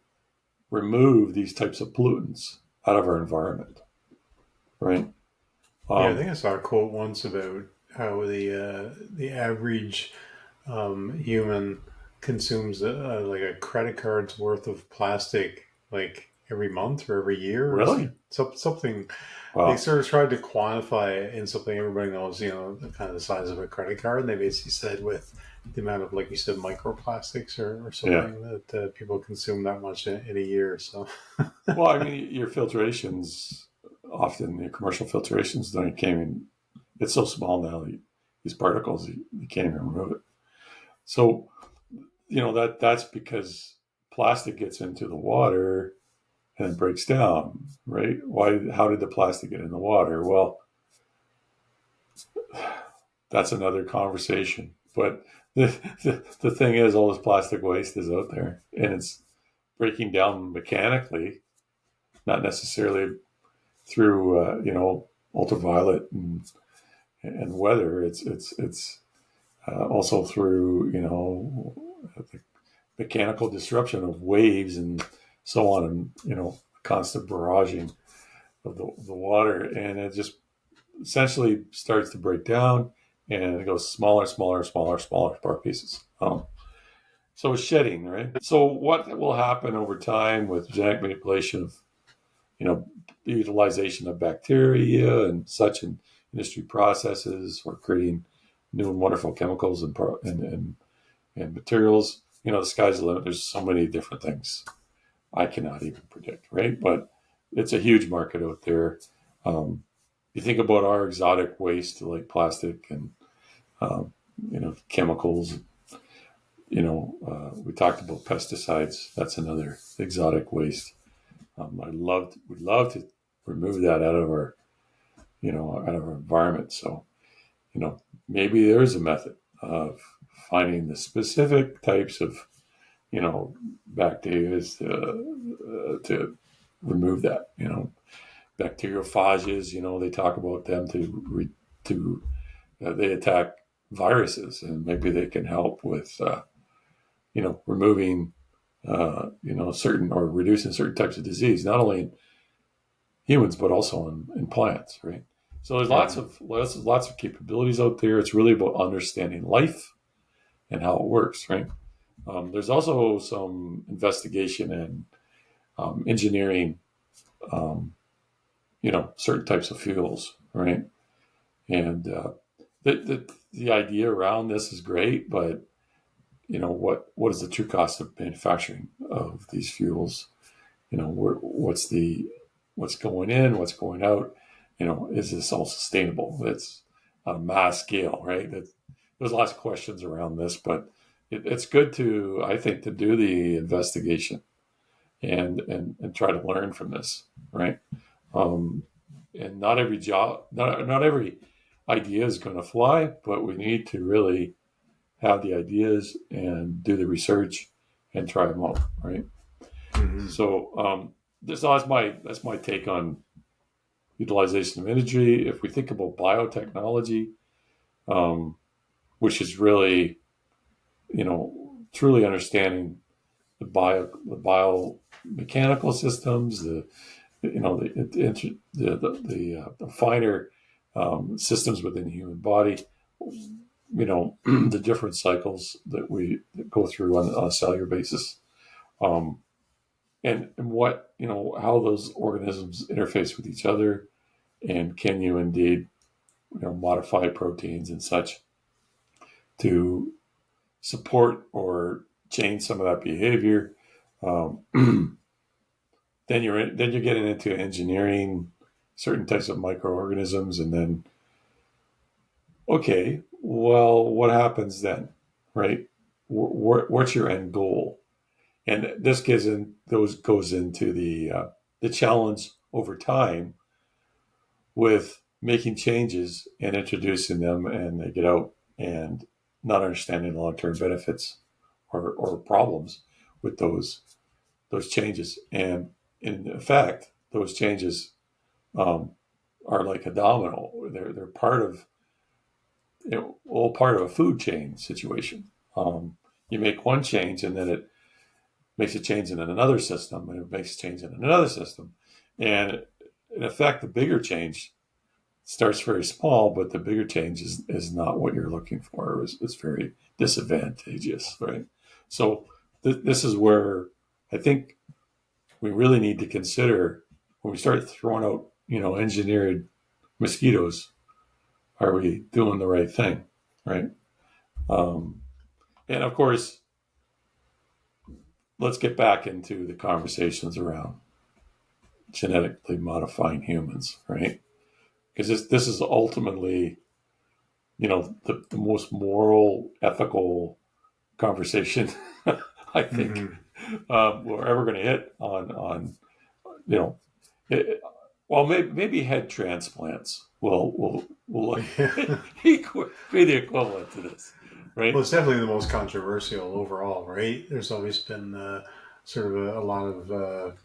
remove these types of pollutants out of our environment, right? I think I saw a quote once about how the average human consumes like a credit card's worth of plastic, like every month or every year. Really? Or something. Wow. They sort of tried to quantify it in something everybody knows, kind of the size of a credit card. And they basically said with the amount of, like you said, microplastics or something that people consume that much in a year. So, well, I mean, your filtrations, often the commercial filtrations, don't came in. It's so small now, these particles, you can't even remove it. So, that's because plastic gets into the water and it breaks down, right? How did the plastic get in the water? Well, that's another conversation. But the thing is, all this plastic waste is out there and it's breaking down mechanically, not necessarily through, ultraviolet and weather. It's also through, the mechanical disruption of waves and so on, and, constant barraging of the water. And it just essentially starts to break down and it goes smaller part pieces. So it's shedding, right? So what will happen over time with genetic manipulation of, the utilization of bacteria and such in industry processes for creating new and wonderful chemicals and materials? The sky's the limit. There's so many different things I cannot even predict, right? But it's a huge market out there. You think about our exotic waste like plastic and chemicals. We talked about pesticides. That's another exotic waste. We'd love to remove that out of our environment. So, maybe there's a method of finding the specific types of, bacteria to remove that. Bacteriophages. They talk about them they attack viruses, and maybe they can help with, removing, certain or reducing certain types of disease, not only in humans but also in plants, right? So there's lots of capabilities out there. It's really about understanding life and how it works, right? There's also some investigation and engineering, certain types of fuels, right? And the idea around this is great, but what is the true cost of manufacturing of these fuels? What's going in, what's going out? Is this all sustainable? It's on a mass scale, right? There's lots of questions around this, but it's good I think, to do the investigation and try to learn from this, right? And not every idea is going to fly, but we need to really have the ideas and do the research and try them out, right? Mm-hmm. So that's my take on utilization of imagery. If we think about biotechnology, which is really, truly understanding the biomechanical systems, the finer systems within the human body, the different cycles that go through on a cellular basis, and what, how those organisms interface with each other, and can you indeed, modify proteins and such to support or change some of that behavior. Then you're getting into engineering certain types of microorganisms, and then, okay, well, what happens then, right? What's your end goal? And this goes into the challenge over time with making changes and introducing them, and they get out and not understanding the long-term benefits or problems with those changes. And in effect, those changes are like a domino. They're part of, all part of a food chain situation. You make one change, and then it makes a change in another system, and it makes a change in another system. And in effect, the bigger change starts very small, but the bigger change is not what you're looking for. It's very disadvantageous, right? So this is where I think we really need to consider when we start throwing out, engineered mosquitoes, are we doing the right thing, right? And of course, let's get back into the conversations around genetically modifying humans, right? Because this is ultimately, the most moral, ethical conversation I think we're ever going to hit on you know, it, well, maybe head transplants will Yeah. be the equivalent to this, right? Well, it's definitely the most controversial overall, right? There's always been sort of a lot of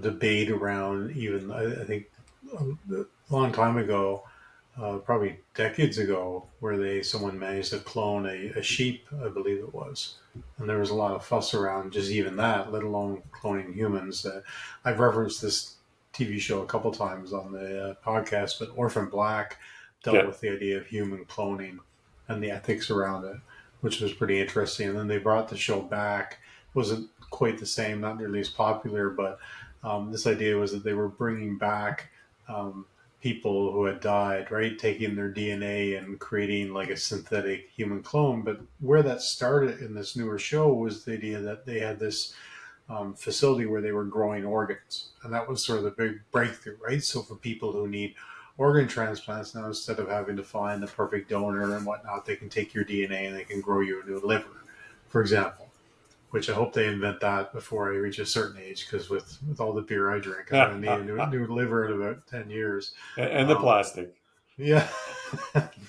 debate around. Even I think a long time ago, probably decades ago, where someone managed to clone a sheep, I believe it was, and there was a lot of fuss around just even that, let alone cloning humans. I've referenced this TV show a couple times on the podcast, but Orphan Black dealt Yeah, with the idea of human cloning and the ethics around it, which was pretty interesting. And then they brought the show back. It wasn't quite the same, not nearly as popular, but this idea was that they were bringing back people who had died, right? Taking their DNA and creating like a synthetic human clone. But where that started in this newer show was the idea that they had this facility where they were growing organs. And that was sort of the big breakthrough, right? So for people who need organ transplants now, instead of having to find the perfect donor and whatnot, they can take your DNA and they can grow you a new liver, for example. Which I hope they invent that before I reach a certain age, because with all the beer I drink, I'm going to need a new liver in about 10 years. and the plastic, Yeah,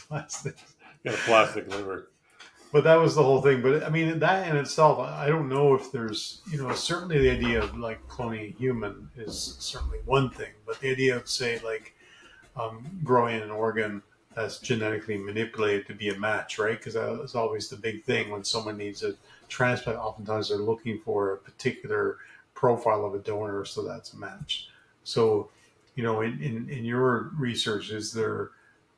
plastic. got a plastic liver. But that was the whole thing. But I mean, that in itself, I don't know if there's, certainly the idea of like cloning a human is certainly one thing. But the idea of, say, like growing an organ that's genetically manipulated to be a match, right? Because that's always the big thing when someone needs a transplant. Oftentimes they're looking for a particular profile of a donor, so that's a match. So, in your research, is there,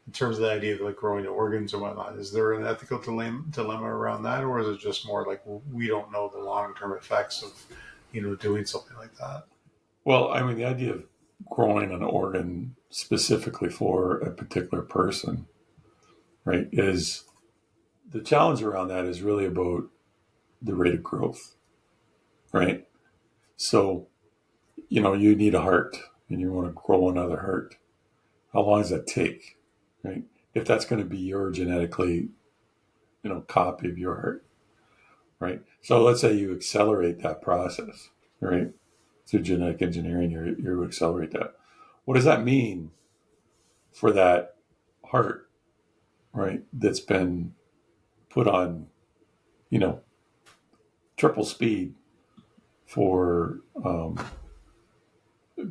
in terms of the idea of like growing organs and whatnot, is there an ethical dilemma around that, or is it just more like we don't know the long-term effects of, doing something like that? Well, I mean, the idea of growing an organ specifically for a particular person, right, is the challenge around that is really about the rate of growth, right? So, you need a heart and you want to grow another heart. How long does that take, right? If that's going to be your genetically, copy of your heart, right? So let's say you accelerate that process, right? Through genetic engineering, you accelerate that. What does that mean for that heart, right? That's been put on, you know, triple speed for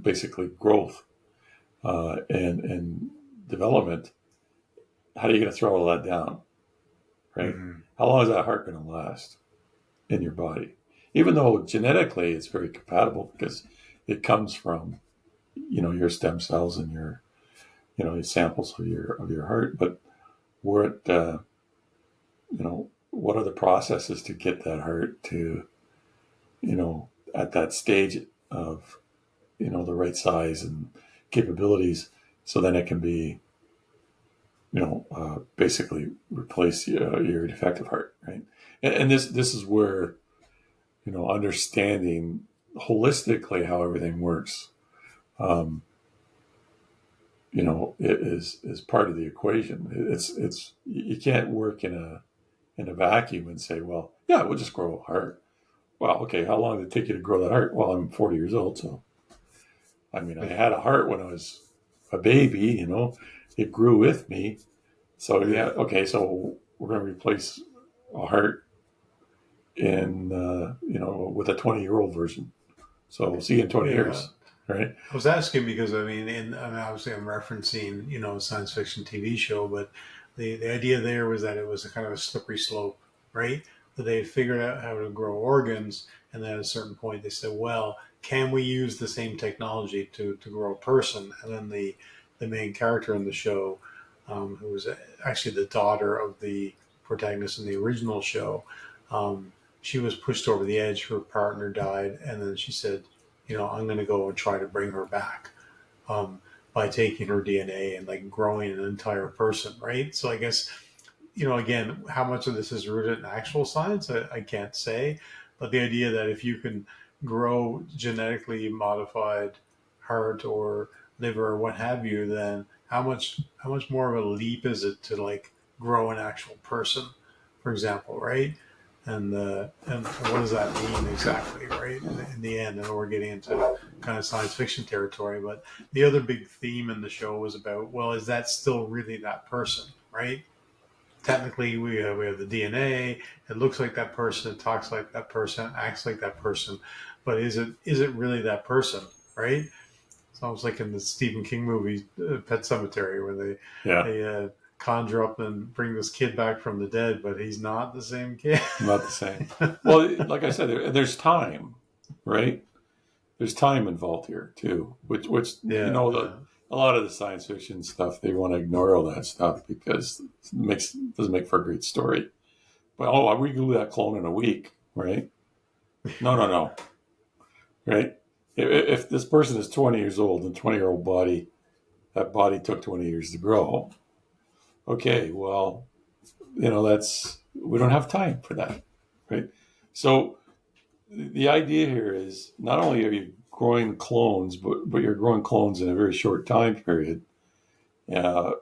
basically growth and development. How are you going to throw all that down, right? Mm-hmm. How long is that heart going to last in your body? Even though genetically it's very compatible because it comes from, your stem cells and your, samples of your heart. But what, what are the processes to get that heart to, at that stage of, the right size and capabilities, so then it can be, basically replace your defective heart, right? And this is where, understanding holistically how everything works, um, is part of the equation. It's you can't work in a vacuum and say, well, yeah, we'll just grow a heart. Well, okay, how long did it take you to grow that heart? Well, I'm 40 years old, so I mean, I had a heart when I was a baby. It grew with me. So yeah, okay, so we're going to replace a heart in with a 20-year-old version. So we'll see you in 20 Yeah. years, right? I was asking because obviously I'm referencing a science fiction TV show, but the idea there was that it was a kind of a slippery slope, right? That they had figured out how to grow organs, and then at a certain point they said, well, can we use the same technology to grow a person? And then the main character in the show, who was actually the daughter of the protagonist in the original show, she was pushed over the edge. Her partner died, and then she said, I'm going to go and try to bring her back by taking her DNA and like growing an entire person, right? So I guess, again, how much of this is rooted in actual science, I can't say. But the idea that if you can grow genetically modified heart or liver or what have you, then how much more of a leap is it to like grow an actual person, for example, right? And what does that mean exactly, right? In the end, and we're getting into kind of science fiction territory. But the other big theme in the show was about, well, is that still really that person, right? Technically, we have the DNA. It looks like that person. It talks like that person. Acts like that person. But is it really that person, right? It's almost like in the Stephen King movie Pet Sematary, where they conjure up and bring this kid back from the dead, but he's not the same kid. Not the same. Well, like I said, there's time, right? There's time involved here too, which a lot of the science fiction stuff, they want to ignore all that stuff because doesn't make for a great story. But we glue that clone in a week, right? No, right? If this person is 20 years old and 20-year-old body, that body took 20 years to grow. Okay, well, we don't have time for that, right? So the idea here is not only are you growing clones, but you're growing clones in a very short time period. And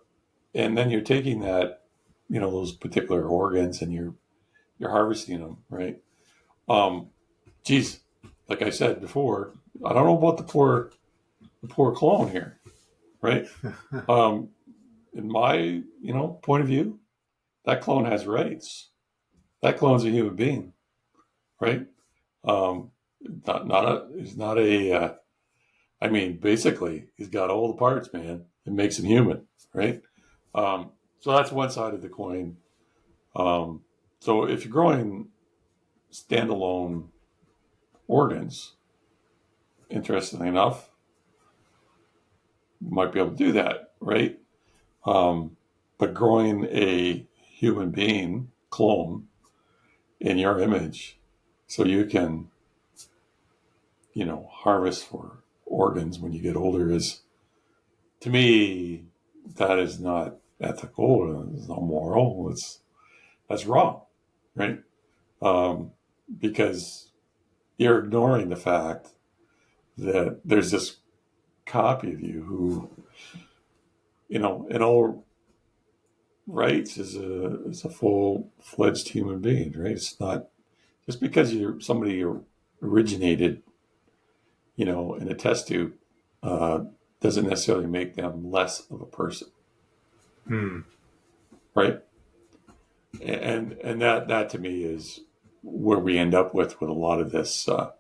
then you're taking that, those particular organs and you're harvesting them, right? Geez, like I said before, I don't know about the poor clone here, right? In my, point of view, that clone has rights. That clone's a human being, right? Um, he's not a, basically, he's got all the parts, man. It makes him human, right? So that's one side of the coin. So if you're growing standalone organs, interestingly enough, you might be able to do that, right? But growing a human being clone in your image so you can, harvest for organs when you get older is, to me, that is not ethical. It's not moral. That's wrong, right? Because you're ignoring the fact that there's this copy of you who, in all rights is a full-fledged human being, right? It's not just because somebody originated, in a test tube, doesn't necessarily make them less of a person, right? And that to me is where we end up with a lot of this, a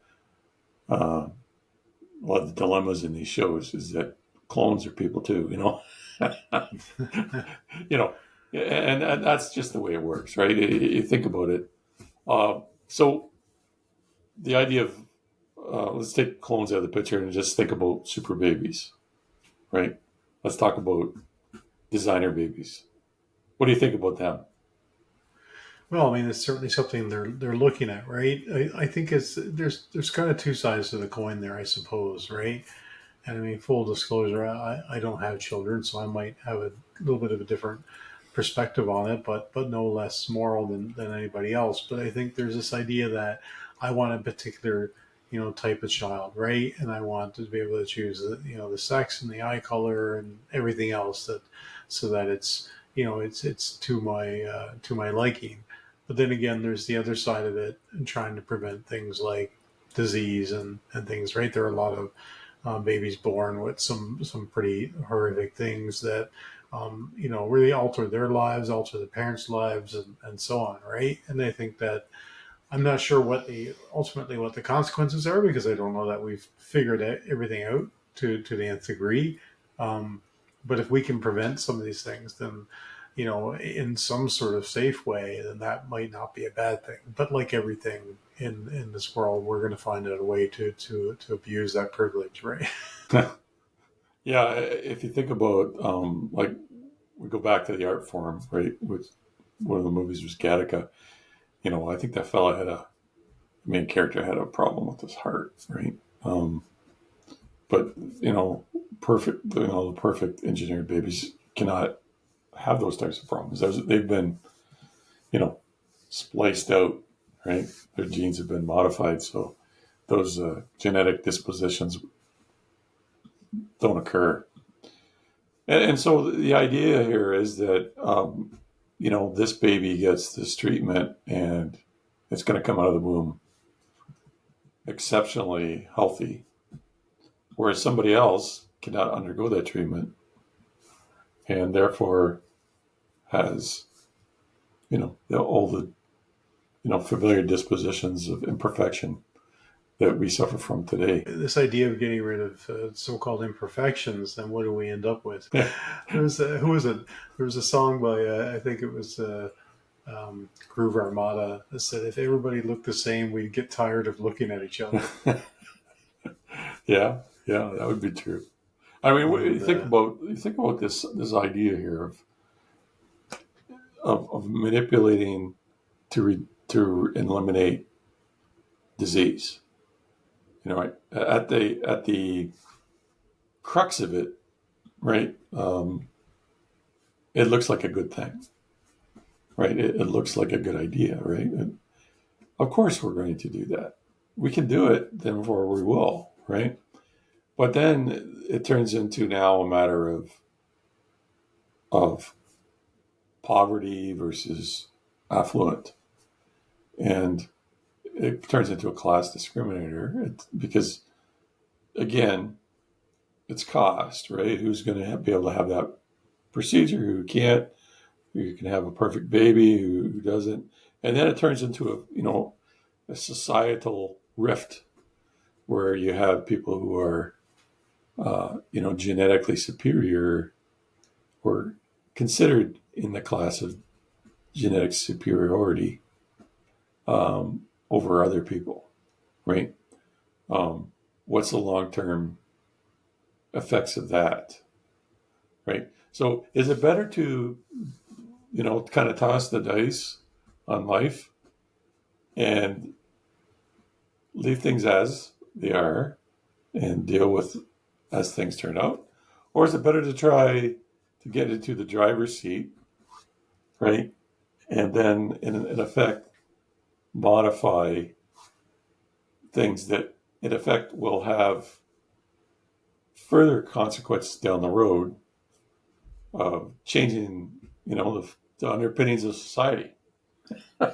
lot of the dilemmas in these shows is that clones are people too, and that's just the way it works, right? You think about it. So the idea of let's take clones out of the picture and just think about super babies, right? Let's talk about designer babies. What do you think about them? Well, I mean, it's certainly something they're looking at, right? I think there's kind of two sides to the coin there, I suppose, right? And I mean, full disclosure, I don't have children, so I might have a little bit of a different perspective on it, but no less moral than anybody else. But I think there's this idea that I want a particular type of child, right? And I want to be able to choose the sex and the eye color and everything else so that it's to my liking. But then again, there's the other side of it and trying to prevent things like disease and things, right? There are a lot of babies born with some pretty horrific things that really alter their lives, alter the parents' lives, and so on, right? And I think that I'm not sure ultimately what the consequences are because I don't know that we've figured everything out to the nth degree. But if we can prevent some of these things, then in some sort of safe way, then that might not be a bad thing. But like everything in this world, we're going to find out a way to abuse that privilege, right? Yeah, if you think about like we go back to the art form, right? With one of the movies was Gattaca. I think that fella main character had a problem with his heart, right? But the perfect engineered babies cannot have those types of problems. They've been, spliced out, right? Their genes have been modified, so those genetic dispositions don't occur. And so the idea here is that, this baby gets this treatment and it's going to come out of the womb exceptionally healthy, whereas somebody else cannot undergo that treatment and therefore has, all the, familiar dispositions of imperfection that we suffer from today. This idea of getting rid of so-called imperfections, then what do we end up with? Yeah. There was a song by I think it was Groove Armada that said, "If everybody looked the same, we'd get tired of looking at each other." Yeah, that would be true. I mean, you think about this idea here of manipulating to eliminate disease. Right at the crux of it, right? It looks like a good thing, right? It looks like a good idea, right? And of course, we're going to do that. We can do it, therefore we will, right? But then it turns into now a matter of poverty versus affluent, and it turns into a class discriminator because, again, it's cost, right? Who's going to be able to have that procedure? Who can't? Who can have a perfect baby? Who doesn't? And then it turns into a societal rift where you have people who are, genetically superior or considered in the class of genetic superiority over other people, right? What's the long-term effects of that, right? So is it better to, kind of toss the dice on life and leave things as they are and deal with as things turn out? Or is it better to try to get into the driver's seat, right? And then, in effect, modify things that, in effect, will have further consequences down the road of changing, the underpinnings of society.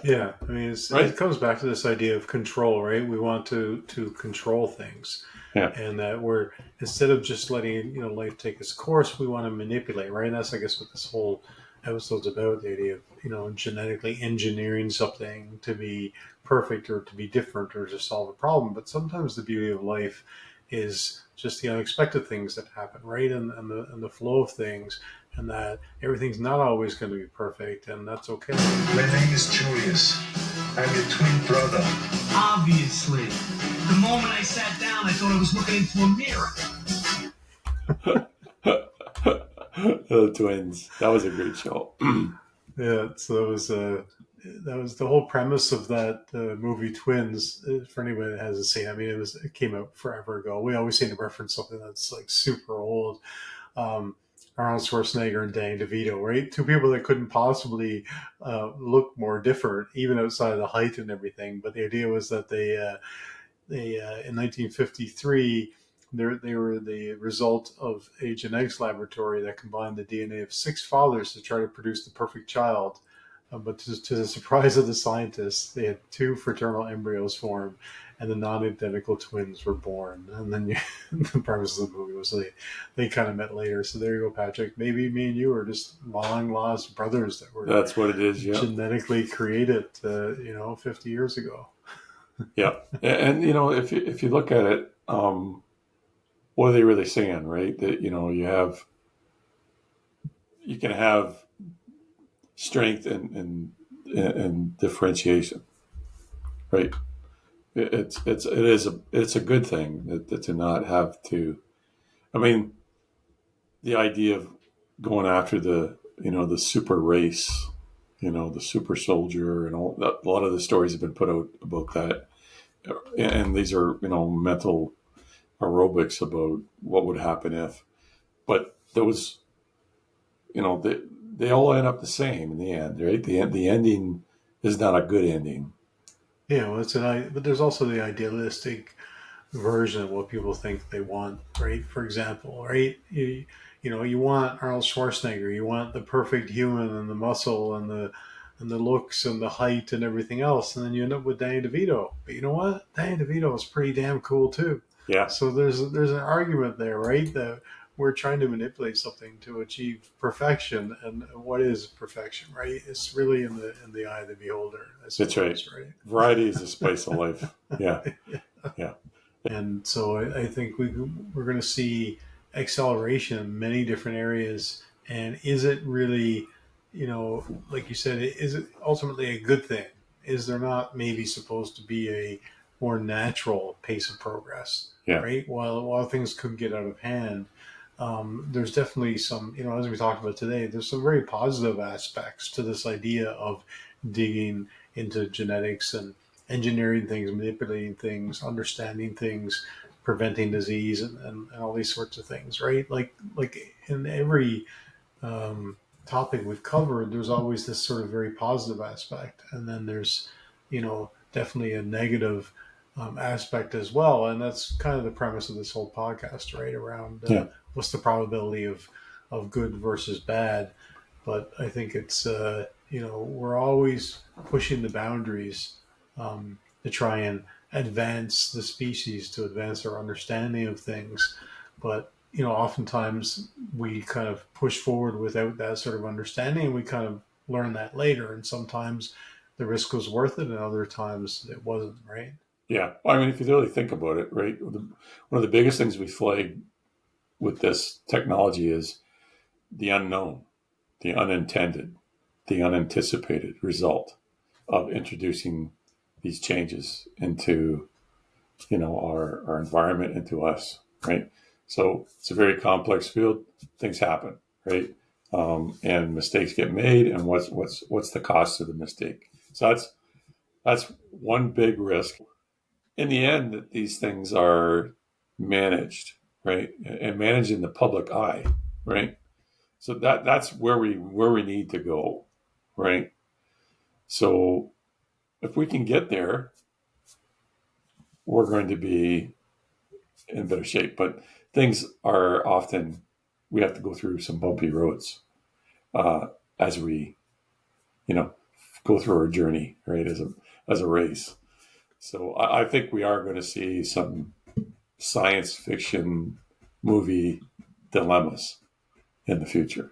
Yeah, I mean, right? It comes back to this idea of control, right? We want to control things, and that we're, instead of just letting life take its course, we want to manipulate, right? And that's, I guess, what this whole episode's about: the idea of genetically engineering something to be perfect or to be different or to solve a problem. But sometimes the beauty of life is just the unexpected things that happen, right? And the flow of things. And that everything's not always going to be perfect, and that's okay. My name is Julius. I'm your twin brother. Obviously. The moment I sat down, I thought I was looking into a mirror. The twins. That was a great show. Yeah, so that was the whole premise of that movie Twins. For anybody that hasn't seen, I mean, it came out forever ago. We always seem to reference something that's like super old. Arnold Schwarzenegger and Danny DeVito, right? Two people that couldn't possibly look more different, even outside of the height and everything. But the idea was that they in 1953, they were the result of a genetics laboratory that combined the DNA of 6 fathers to try to produce the perfect child. But to the surprise of the scientists, they had 2 fraternal embryos form, and the non-identical twins were born. And then the premise of the movie was they kind of met later. So there you go, Patrick. Maybe me and you are just long-lost brothers that were That's what it is, yeah. Genetically created, 50 years ago. Yeah. And, if you look at it, what are they really saying, right? That, you can have strength and differentiation, right? It's a good thing that to not have to. I mean, the idea of going after the super race, the super soldier, and all that. A lot of the stories have been put out about that, and these are mental aerobics about what would happen if. But those, they all end up the same in the end, right? The ending is not a good ending. Yeah, well, but there's also the idealistic version of what people think they want, right? For example, right? You want Arnold Schwarzenegger, you want the perfect human and the muscle and the looks and the height and everything else, and then you end up with Danny DeVito. But you know what? Danny DeVito is pretty damn cool too. Yeah. So there's an argument there, right? That we're trying to manipulate something to achieve perfection, and what is perfection, right? It's really in the eye of the beholder. That's right. Variety is the spice of life. Yeah. Yeah. And so I think we're going to see acceleration in many different areas. And is it really, like you said, is it ultimately a good thing? Is there not maybe supposed to be a more natural pace of progress? Yeah. Right. While things could get out of hand, there's definitely some, as we talked about today, there's some very positive aspects to this idea of digging into genetics and engineering things, manipulating things, understanding things, preventing disease, and all these sorts of things, right? Like in every topic we've covered, there's always this sort of very positive aspect, and then there's, definitely a negative aspect as well, and that's kind of the premise of this whole podcast, right? Around what's the probability of good versus bad. But I think it's we're always pushing the boundaries to try and advance the species, to advance our understanding of things. But, oftentimes we kind of push forward without that sort of understanding, and we kind of learn that later. And sometimes the risk was worth it, and other times it wasn't, right? Yeah. I mean, if you really think about it, right, one of the biggest things we flag with this technology is the unknown, the unintended, the unanticipated result of introducing these changes into, our environment, into us, right? So it's a very complex field. Things happen, right? And mistakes get made, and what's the cost of the mistake? So that's one big risk. In the end, these things are managed, right, and managed in the public eye, right? So that's where we need to go, right? So if we can get there, we're going to be in better shape. But things are often, we have to go through some bumpy roads as we, go through our journey, right, as a race. So I think we are going to see some science fiction movie dilemmas in the future.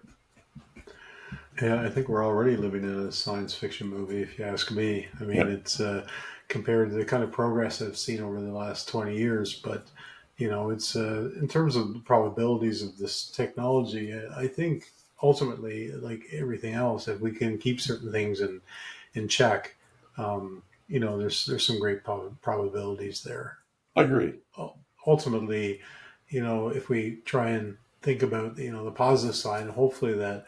Yeah, I think we're already living in a science fiction movie, if you ask me. I mean, it's compared to the kind of progress I've seen over the last 20 years. But, it's in terms of the probabilities of this technology, I think ultimately, like everything else, if we can keep certain things in check, there's some great probabilities there. I agree. Ultimately, if we try and think about, the positive side, and hopefully that,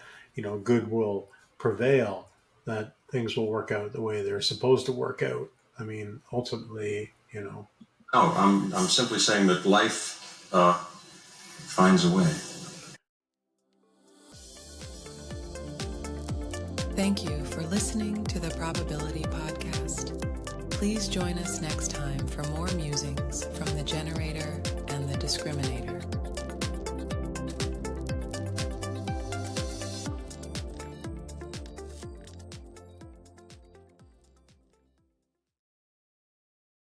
good will prevail, that things will work out the way they're supposed to work out. I mean, ultimately, No, I'm simply saying that life finds a way. Thank you for listening to the Probability Podcast. Please join us next time for more musings from the generator and the discriminator.